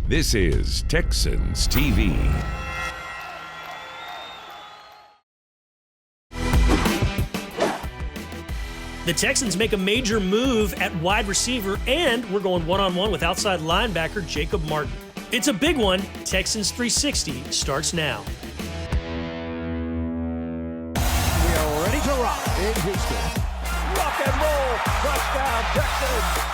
This is Texans TV. The Texans make a major move at wide receiver, and we're going one-on-one with outside linebacker Jacob Martin. It's a big one. Texans 360 starts now. We are ready to rock in Houston. Rock and roll. Touchdown, Texans.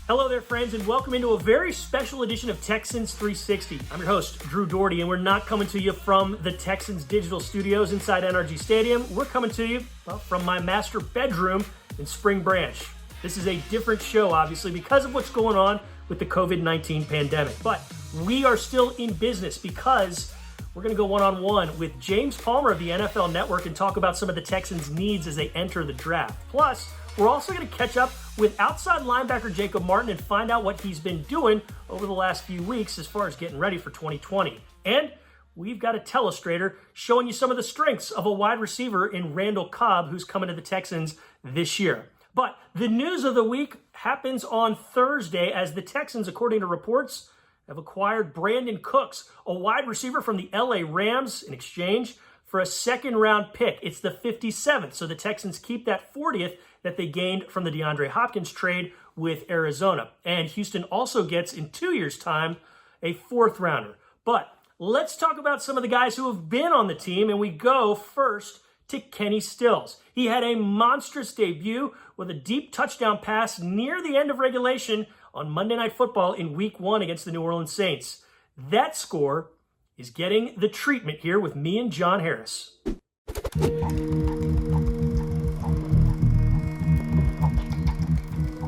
Hello there, friends, and welcome into a very special edition of Texans 360. I'm your host, Drew Dougherty, and we're not coming to you from the Texans digital studios inside NRG Stadium. We're coming to you, from my master bedroom in Spring Branch. This is a different show, obviously, because of what's going on with the COVID-19 pandemic. But we are still in business because we're going to go one-on-one with James Palmer of the NFL Network and talk about some of the Texans' needs as they enter the draft. Plus, we're also going to catch up with outside linebacker Jacob Martin and find out what he's been doing over the last few weeks as far as getting ready for 2020. And we've got a Telestrator showing you some of the strengths of a wide receiver in Randall Cobb, who's coming to the Texans this year. But the news of the week happens on Thursday as the Texans, according to reports, have acquired Brandon Cooks, a wide receiver from the LA Rams, in exchange for a second-round pick. It's the 57th, so the Texans keep that 40th that they gained from the DeAndre Hopkins trade with Arizona. And Houston also gets, in 2 years' time, a fourth-rounder. But let's talk about some of the guys who have been on the team, and we go first to Kenny Stills. He had a monstrous debut with a deep touchdown pass near the end of regulation on Monday Night Football in Week 1 against the New Orleans Saints. That score is getting the treatment here with me and John Harris.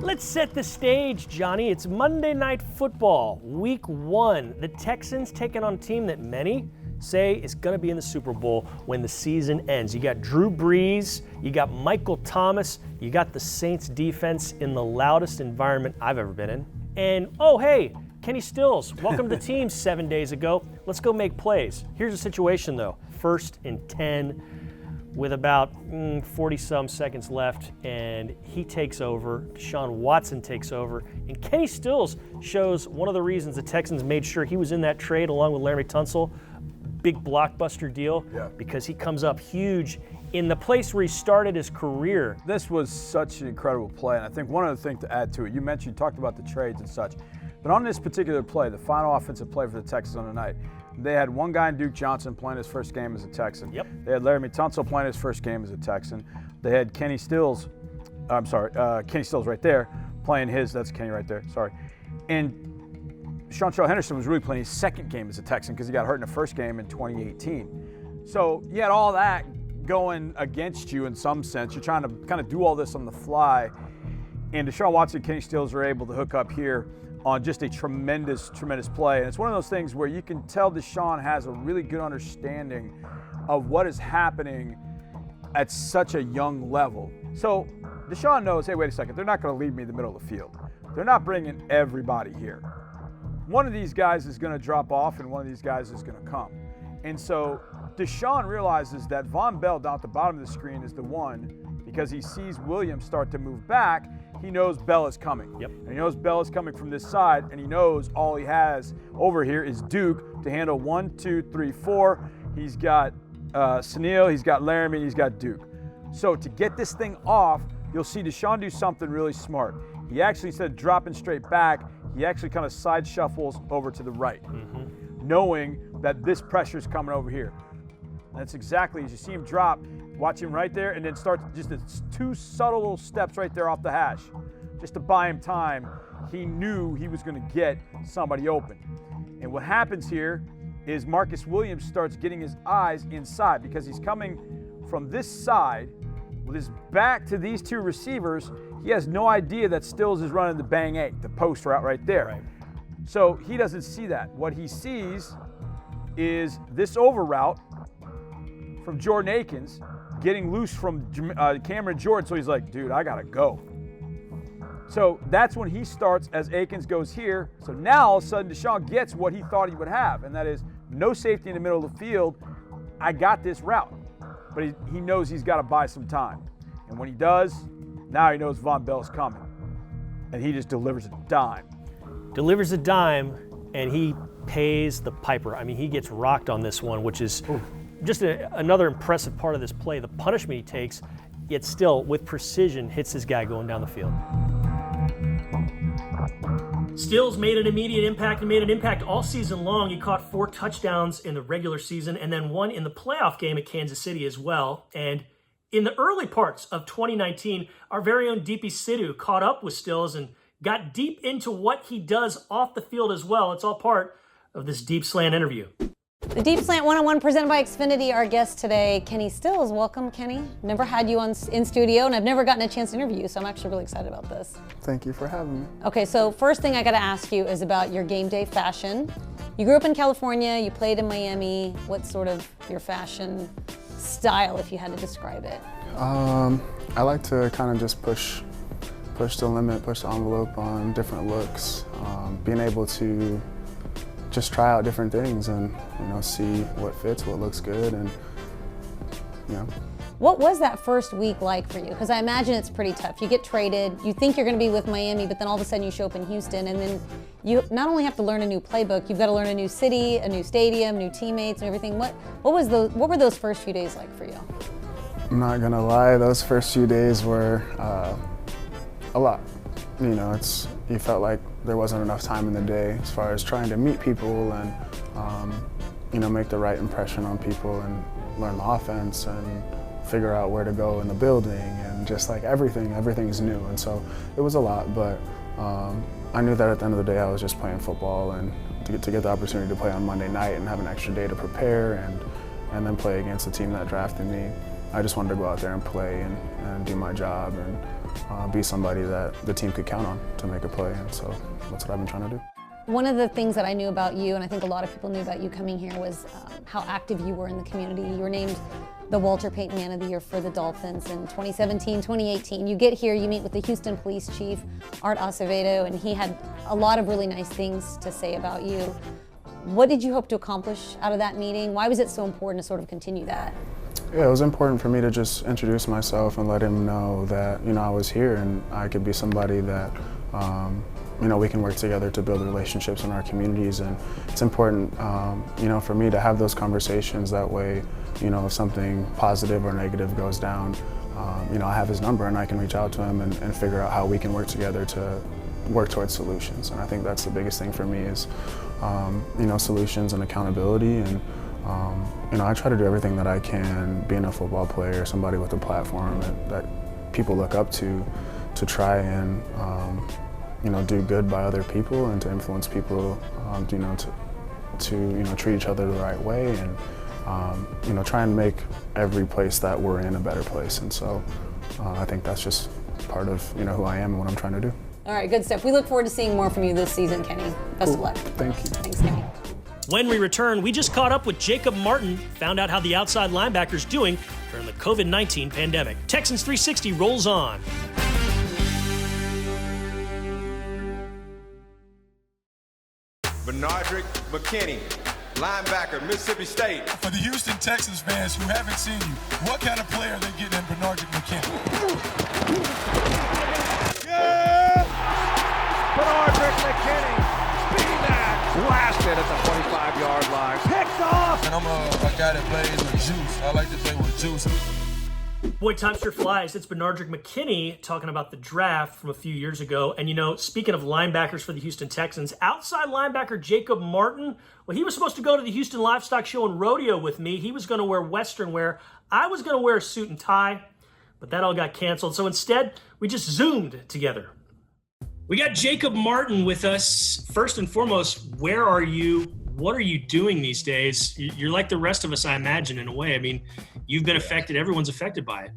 Let's set the stage, Johnny. It's Monday Night Football, Week 1. The Texans taking on a team that many say is going to be in the Super Bowl when the season ends. You got Drew Brees, you got Michael Thomas, you got the Saints defense in the loudest environment I've ever been in. And, oh, hey, Kenny Stills, welcome to the team 7 days ago. Let's go make plays. Here's the situation, though. 1st and 10 with about 40-some seconds left, and he takes over. Deshaun Watson takes over, and Kenny Stills shows one of the reasons the Texans made sure he was in that trade along with Laremy Tunsil. Big blockbuster deal, because he comes up huge in the place where he started his career. This was such an incredible play, and I think one other thing to add to it, you talked about the trades and such, but on this particular play, the final offensive play for the Texans on the night, they had one guy in Duke Johnson playing his first game as a Texan. Yep. They had Laremy Tunsil playing his first game as a Texan. They had Kenny Stills right there playing his, that's Kenny right there, sorry. And Sean Henderson was really playing his second game as a Texan because he got hurt in the first game in 2018. So you had all that going against you in some sense. You're trying to kind of do all this on the fly. And Deshaun Watson and Kenny Stills are able to hook up here on just a tremendous, tremendous play. And it's one of those things where you can tell Deshaun has a really good understanding of what is happening at such a young level. So Deshaun knows, hey, wait a second, they're not going to leave me in the middle of the field. They're not bringing everybody here. One of these guys is going to drop off and one of these guys is going to come. And so Deshaun realizes that Von Bell down at the bottom of the screen is the one, because he sees Williams start to move back. He knows Bell is coming. Yep. And he knows Bell is coming from this side, and he knows all he has over here is Duke to handle 1, 2, 3, 4. He's got Sunil, he's got Laremy, and he's got Duke. So to get this thing off, you'll see Deshaun do something really smart. He actually, instead of dropping straight back, he actually kind of side shuffles over to the right, knowing that this pressure is coming over here. And that's exactly, as you see him drop, watch him right there, and then start just 2 subtle little steps right there off the hash. Just to buy him time, he knew he was going to get somebody open. And what happens here is Marcus Williams starts getting his eyes inside because he's coming from this side with his back to these 2 receivers. He has no idea that Stills is running the bang 8, the post route right there. Right. So he doesn't see that. What he sees is this over route from Jordan Akins getting loose from Cameron Jordan. So he's like, dude, I got to go. So that's when he starts as Akins goes here. So now all of a sudden Deshaun gets what he thought he would have, and that is no safety in the middle of the field. I got this route. But he knows he's got to buy some time. And when he does, now he knows Von Bell's coming. And he just delivers a dime. Delivers a dime, and he pays the piper. I mean, he gets rocked on this one, which is just another impressive part of this play. The punishment he takes, yet still, with precision, hits this guy going down the field. Stills made an immediate impact and made an impact all season long. He caught 4 touchdowns in the regular season and then 1 in the playoff game at Kansas City as well. And in the early parts of 2019, our very own Deepi caught up with Stills and got deep into what he does off the field as well. It's all part of this Deep Slant interview. The Deep Slant 101 presented by Xfinity. Our guest today, Kenny Stills. Welcome, Kenny. Never had you in studio, and I've never gotten a chance to interview you, so I'm actually really excited about this. Thank you for having me. Okay, so first thing I got to ask you is about your game day fashion. You grew up in California, you played in Miami. What's sort of your fashion style, if you had to describe it? I like to kind of just push the limit, push the envelope on different looks, being able to just try out different things and, see what fits, what looks good, and, What was that first week like for you? Because I imagine it's pretty tough. You get traded, you think you're going to be with Miami, but then all of a sudden you show up in Houston, and then you not only have to learn a new playbook, you've got to learn a new city, a new stadium, new teammates, and everything. What were those first few days like for you? I'm not going to lie, those first few days were a lot. You felt like there wasn't enough time in the day as far as trying to meet people and, make the right impression on people and learn the offense and figure out where to go in the building and just like everything's new. And so it was a lot, but I knew that at the end of the day I was just playing football, and to get the opportunity to play on Monday night and have an extra day to prepare and then play against the team that drafted me, I just wanted to go out there and play and do my job and be somebody that the team could count on to make a play, and so that's what I've been trying to do. One of the things that I knew about you, and I think a lot of people knew about you coming here, was how active you were in the community. You were named the Walter Payton Man of the Year for the Dolphins in 2017, 2018. You get here, you meet with the Houston Police Chief, Art Acevedo, and he had a lot of really nice things to say about you. What did you hope to accomplish out of that meeting? Why was it so important to sort of continue that? Yeah, it was important for me to just introduce myself and let him know that, I was here and I could be somebody that, we can work together to build relationships in our communities. And it's important, for me to have those conversations. That way, if something positive or negative goes down, I have his number and I can reach out to him and figure out how we can work together to work towards solutions. And I think that's the biggest thing for me is, solutions and accountability. And I try to do everything that I can, being a football player, somebody with a platform that people look up to try and, do good by other people and to influence people, to treat each other the right way and, try and make every place that we're in a better place. And so I think that's just part of, who I am and what I'm trying to do. All right, good stuff. We look forward to seeing more from you this season, Kenny. Best of luck. Thank you. Thanks, Kenny. When we return, we just caught up with Jacob Martin, found out how the outside linebacker's doing during the COVID-19 pandemic. Texans 360 rolls on. Benardrick McKinney, linebacker, Mississippi State. For the Houston Texans fans who haven't seen you, what kind of player are they getting in Benardrick McKinney? Yeah! Benardrick McKinney, speed that, blasted at the 25-yard line, picked off! And I'm a guy that plays with juice. I like to play with juice. Boy, time sure flies. It's Benardrick McKinney talking about the draft from a few years ago. And speaking of linebackers for the Houston Texans, outside linebacker Jacob Martin, well, he was supposed to go to the Houston Livestock Show and Rodeo with me. He was going to wear Western wear. I was going to wear a suit and tie, but that all got canceled. So instead, we just Zoomed together. We got Jacob Martin with us. First and foremost, where are you? What are you doing these days? You're like the rest of us, I imagine, in a way. I mean, you've been affected. Everyone's affected by it.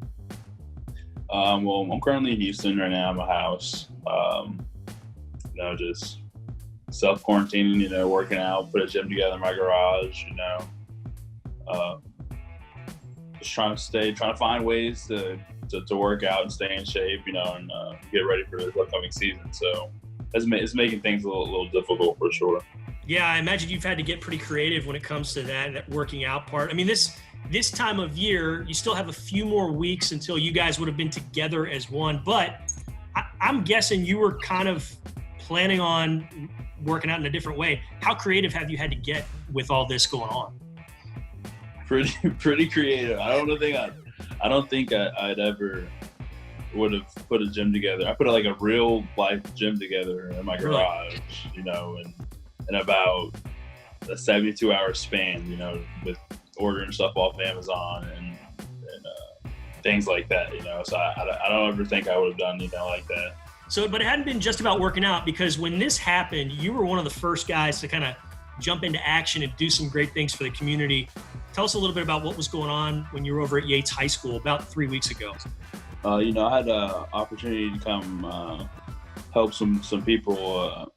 Well, I'm currently in Houston right now at my house. Just self-quarantining, working out, put a gym together in my garage, just trying to find ways to to work out and stay in shape, and get ready for this upcoming season. So it's making things a little difficult for sure. Yeah, I imagine you've had to get pretty creative when it comes to that working out part. I mean, this time of year, you still have a few more weeks until you guys would have been together as one, but I'm guessing you were kind of planning on working out in a different way. How creative have you had to get with all this going on? Pretty creative. I don't think I'd ever would have put a gym together. I put like a real life gym together in my garage, and in about a 72-hour span, with ordering stuff off Amazon and things like that, So I don't ever think I would have done anything like that. So, but it hadn't been just about working out, because when this happened, you were one of the first guys to kind of jump into action and do some great things for the community. Tell us a little bit about what was going on when you were over at Yates High School about 3 weeks ago. I had an opportunity to come help some people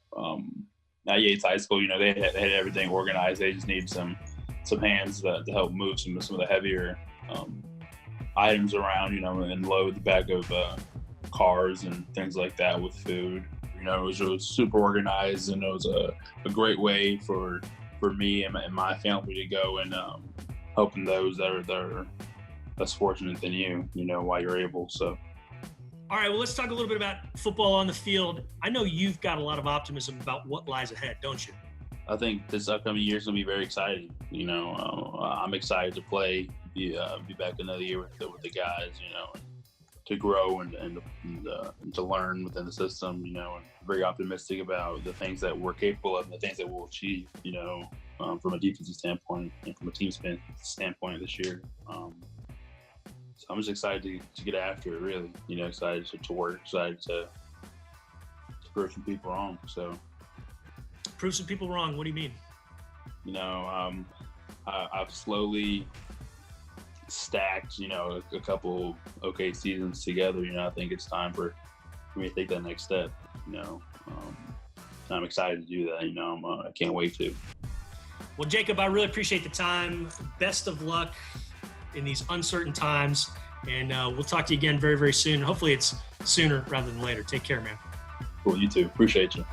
at Yates High School. They had everything organized. They just needed some hands to help move some of the heavier items around, and load the back of cars and things like that with food. It was super organized, and it was a great way for me and my family to go and helping those that are less fortunate than you, while you're able. So. All right, well, let's talk a little bit about football on the field. I know you've got a lot of optimism about what lies ahead, don't you? I think this upcoming year is going to be very exciting. I'm excited to play, be back another year with the guys, and to grow and to learn within the system, and very optimistic about the things that we're capable of and the things that we'll achieve, from a defensive standpoint and from a team standpoint this year. So I'm just excited to get after it, really. Excited to work, excited to prove some people wrong. So. Prove some people wrong. What do you mean? I've slowly stacked, a couple okay seasons together. I think it's time for me to take that next step. I'm excited to do that. I can't wait to. Well, Jacob, I really appreciate the time. Best of luck in these uncertain times, and we'll talk to you again very, very soon. Hopefully it's sooner rather than later. Take care, man. Cool, you too. Appreciate you.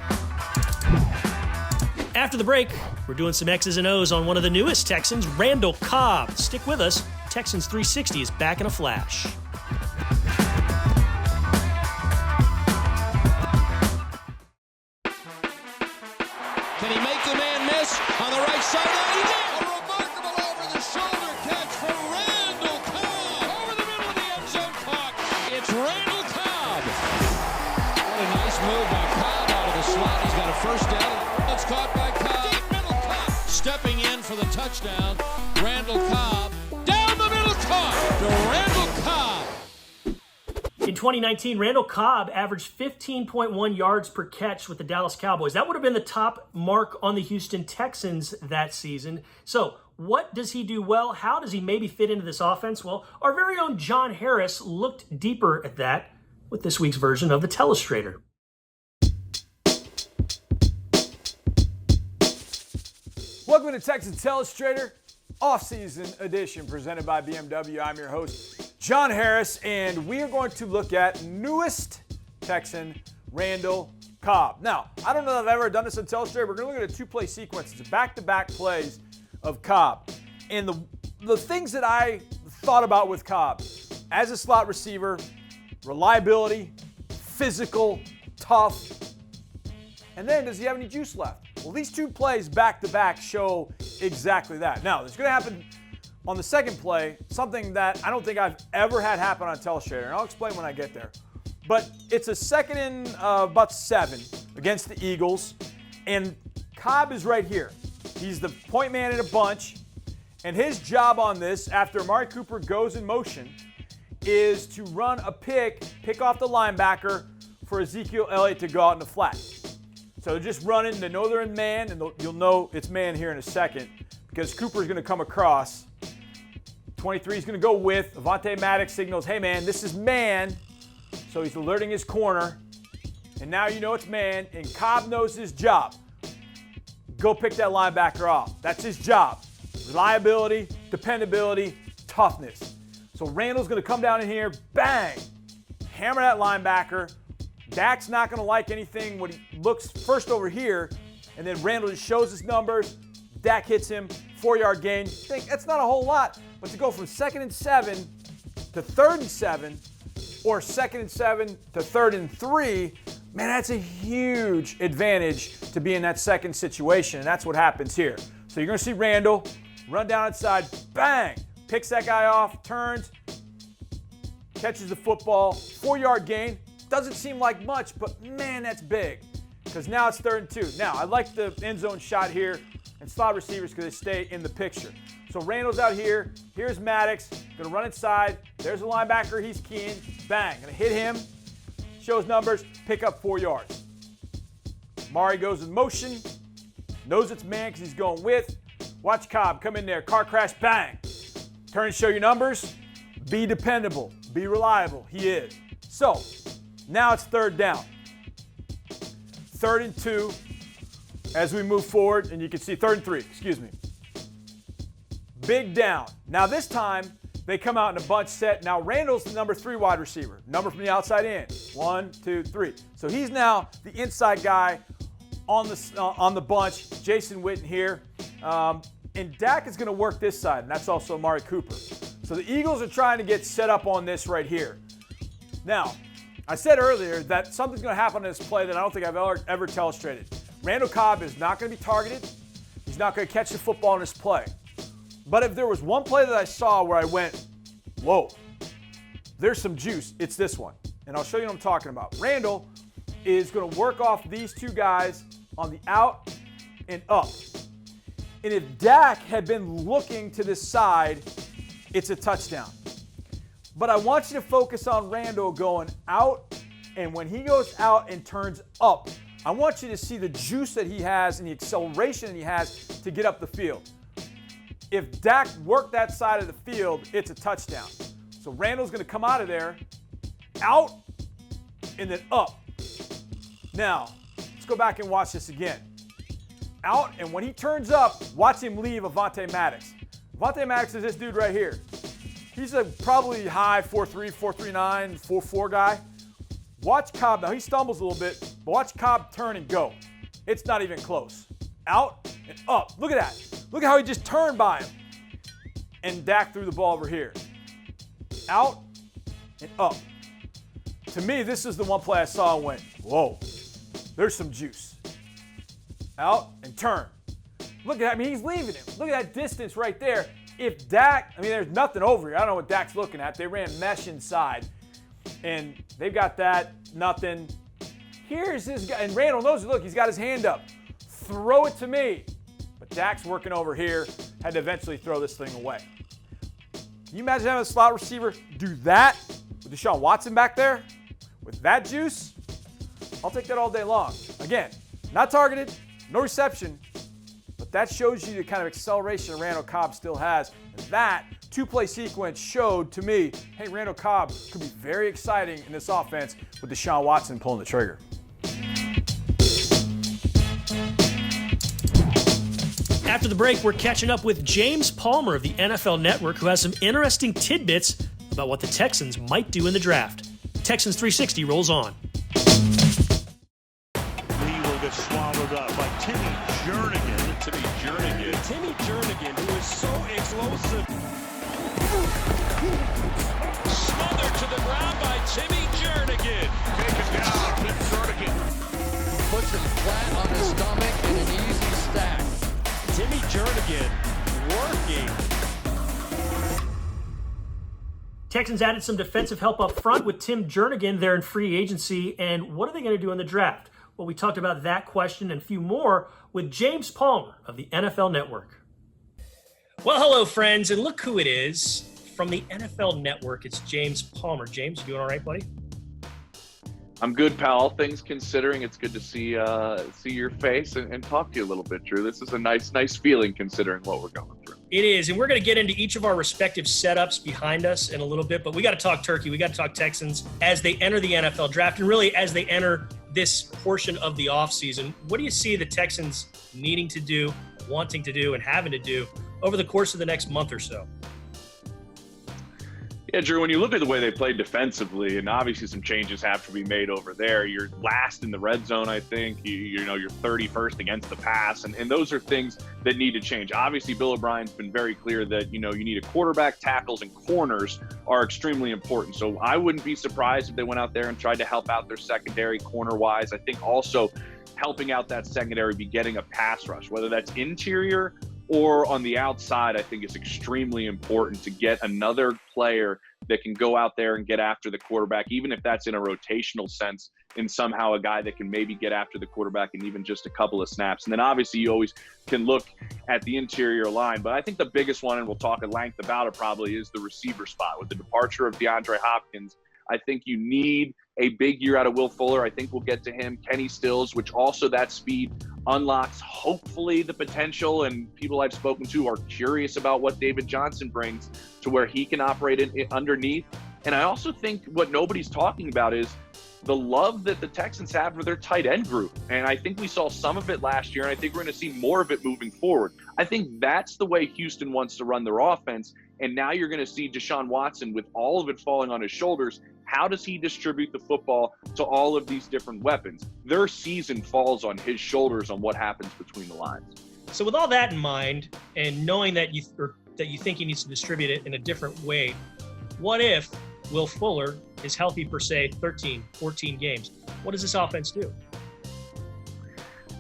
After the break, we're doing some X's and O's on one of the newest Texans, Randall Cobb. Stick with us. Texans 360 is back in a flash. Can he make the man miss on the right sideline? He did! A remarkable over-the-shoulder catch for Randall Cobb. Over the middle of the end zone caught. It's Randall Cobb. What a nice move by Cobb out of the slot. He's got a first down. It's caught by Cobb. Deep middle Cobb. Stepping in for the touchdown. Randall Cobb. Down the middle caught to Randall Cobb. In 2019, Randall Cobb averaged 15.1 yards per catch with the Dallas Cowboys. That would have been the top mark on the Houston Texans that season. So what does he do well? How does he maybe fit into this offense? Well, our very own John Harris looked deeper at that with this week's version of the Telestrator. Welcome to Texans Telestrator, off-season edition presented by BMW. I'm your host, John Harris, and we are going to look at newest Texan, Randall Cobb. Now, I don't know that I've ever done this on Telestrator. We're going to look at a two-play sequence. It's back-to-back plays of Cobb. And the things that I thought about with Cobb, as a slot receiver, reliability, physical, tough, and then does he have any juice left? Well, these two plays back-to-back show exactly that. Now, there's going to happen on the second play something that I don't think I've ever had happen on Telestrator, and I'll explain when I get there. But it's a second and about 7 against the Eagles, and Cobb is right here. He's the point man in a bunch, and his job on this, after Amari Cooper goes in motion, is to run a pick off the linebacker for Ezekiel Elliott to go out in the flat. So just running the northern man, and you'll know it's man here in a second because Cooper's going to come across. 23 is going to go with. Avonte Maddox signals, hey man, this is man. So he's alerting his corner. And now you know it's man, and Cobb knows his job. Go pick that linebacker off. That's his job. Reliability, dependability, toughness. So Randall's going to come down in here, bang, hammer that linebacker. Dak's not going to like anything when he looks first over here, and then Randall just shows his numbers. Dak hits him, 4-yard gain. Think that's not a whole lot, but to go from 2nd and 7 to 3rd and 7, or 2nd and 7 to 3rd and 3, man, that's a huge advantage to be in that second situation, and that's what happens here. So you're going to see Randall run down inside, bang, picks that guy off, turns, catches the football, 4-yard gain. Doesn't seem like much, but man, that's big, because now it's 3rd and 2. Now, I like the end zone shot here and slot receivers because they stay in the picture. So Randall's out here. Here's Maddox. Going to run inside. There's a linebacker. He's keying. Bang. Going to hit him. Shows numbers. Pick up 4 yards. Mari goes in motion. Knows it's man because he's going with. Watch Cobb come in there. Car crash. Bang. Turn and show your numbers. Be dependable. Be reliable. He is. So now it's 3rd down. 3rd and 2 as we move forward. And you can see 3rd and 3. Excuse me. Big down. Now this time, they come out in a bunch set. Now Randall's the number 3 wide receiver. Number from the outside in. 1, 2, 3. So he's now the inside guy on the bunch. Jason Witten here. And Dak is going to work this side, and that's also Amari Cooper. So the Eagles are trying to get set up on this right here. Now, I said earlier that something's going to happen in this play that I don't think I've ever telestrated. Randall Cobb is not going to be targeted. He's not going to catch the football in this play. But if there was one play that I saw where I went, whoa, there's some juice, it's this one. And I'll show you what I'm talking about. Randall is going to work off these 2 guys on the out and up. And if Dak had been looking to this side, it's a touchdown. But I want you to focus on Randall going out, and when he goes out and turns up, I want you to see the juice that he has and the acceleration that he has to get up the field. If Dak worked that side of the field, it's a touchdown. So Randall's going to come out of there, out, and then up. Now, let's go back and watch this again. Out, and when he turns up, watch him leave Avonte Maddox. Avonte Maddox is this dude right here. He's a probably high 4'3", 4'39", 4'4" guy. Watch Cobb. Now, he stumbles a little bit, but watch Cobb turn and go. It's not even close. Out and up. Look at that. Look at how he just turned by him. And Dak threw the ball over here. Out and up. To me, this is the one play I saw and went, whoa, there's some juice. Out and turn. Look at that. I mean, he's leaving him. Look at that distance right there. If Dak, I mean, there's nothing over here. I don't know what Dak's looking at. They ran mesh inside. And they've got that, nothing. Here's this guy. And Randall knows it. Look, he's got his hand up. Throw it to me. But Dak's working over here. Had to eventually throw this thing away. Can you imagine having a slot receiver do that with Deshaun Watson back there? With that juice? I'll take that all day long. Again, not targeted, no reception, but that shows you the kind of acceleration Randall Cobb still has. And that 2-play sequence showed to me, hey, Randall Cobb could be very exciting in this offense with Deshaun Watson pulling the trigger. After the break, we're catching up with James Palmer of the NFL Network, who has some interesting tidbits about what the Texans might do in the draft. Texans 360 rolls on. Lee will get swallowed up by Timmy Jernigan. Timmy Jernigan, who is so explosive. Smothered to the ground by Timmy Jernigan. Taken down, Jernigan. Puts him flat on his stomach in an easy stack. Timmy Jernigan working. Texans added some defensive help up front with Tim Jernigan there in free agency. And what are they going to do in the draft? Well, we talked about that question and a few more with James Palmer of the NFL Network. Well, hello, friends, and look who it is. From the NFL Network, it's James Palmer. James, you doing all right, buddy? I'm good, pal. All things considering, it's good to see your face and talk to you a little bit, Drew. This is a nice feeling considering what we're going through. It is, and we're going to get into each of our respective setups behind us in a little bit, but we got to talk Turkey. We got to talk Texans as they enter the NFL draft and really as they enter this portion of the offseason. What do you see the Texans needing to do, wanting to do, and having to do over the course of the next month or so? Yeah, Drew, when you look at the way they played defensively, and obviously some changes have to be made over there, you're last in the red zone, I think. You're 31st against the pass, and those are things that need to change. Obviously, Bill O'Brien's been very clear that, you need a quarterback, tackles, and corners are extremely important. So I wouldn't be surprised if they went out there and tried to help out their secondary corner-wise. I think also helping out that secondary be getting a pass rush, whether that's interior or on the outside, I think is extremely important to get another player that can go out there and get after the quarterback, even if that's in a rotational sense, and somehow a guy that can maybe get after the quarterback in even just a couple of snaps. And then obviously you always can look at the interior line. But I think the biggest one, and we'll talk at length about it probably, is the receiver spot. With the departure of DeAndre Hopkins, I think you need a big year out of Will Fuller. I think we'll get to him. Kenny Stills, which also that speed unlocks hopefully the potential, and people I've spoken to are curious about what David Johnson brings to where he can operate underneath. And I also think what nobody's talking about is the love that the Texans have for their tight end group. And I think we saw some of it last year, and I think we're going to see more of it moving forward. I think that's the way Houston wants to run their offense. And now you're going to see Deshaun Watson with all of it falling on his shoulders. How does he distribute the football to all of these different weapons? Their season falls on his shoulders on what happens between the lines. So with all that in mind, and knowing that you think he needs to distribute it in a different way, what if Will Fuller is healthy for, say, 13, 14 games? What does this offense do?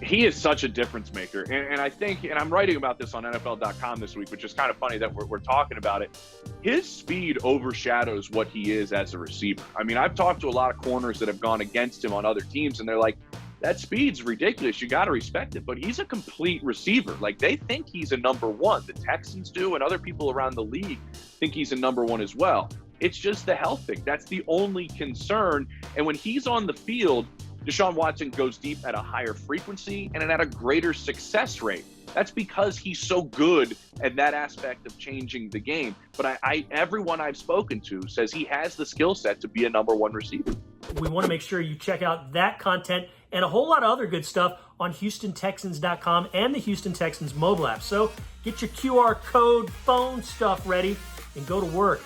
He is such a difference maker. And I think, and I'm writing about this on NFL.com this week, which is kind of funny that we're talking about it. His speed overshadows what he is as a receiver. I mean, I've talked to a lot of corners that have gone against him on other teams, and they're like, that speed's ridiculous. You got to respect it. But he's a complete receiver. Like, they think he's a number one. The Texans do, and other people around the league think he's a number one as well. It's just the health thing. That's the only concern. And when he's on the field, Deshaun Watson goes deep at a higher frequency and at a greater success rate. That's because he's so good at that aspect of changing the game. But everyone I've spoken to says he has the skill set to be a number one receiver. We want to make sure you check out that content and a whole lot of other good stuff on HoustonTexans.com and the Houston Texans mobile app. So get your QR code phone stuff ready and go to work.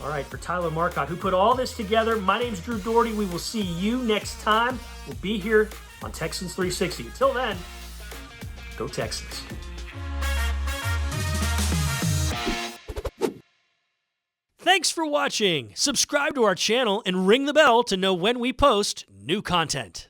All right, for Tyler Marcotte, who put all this together, my name's Drew Dougherty. We will see you next time. We'll be here on Texans 360. Until then, go Texans. Thanks for watching. Subscribe to our channel and ring the bell to know when we post new content.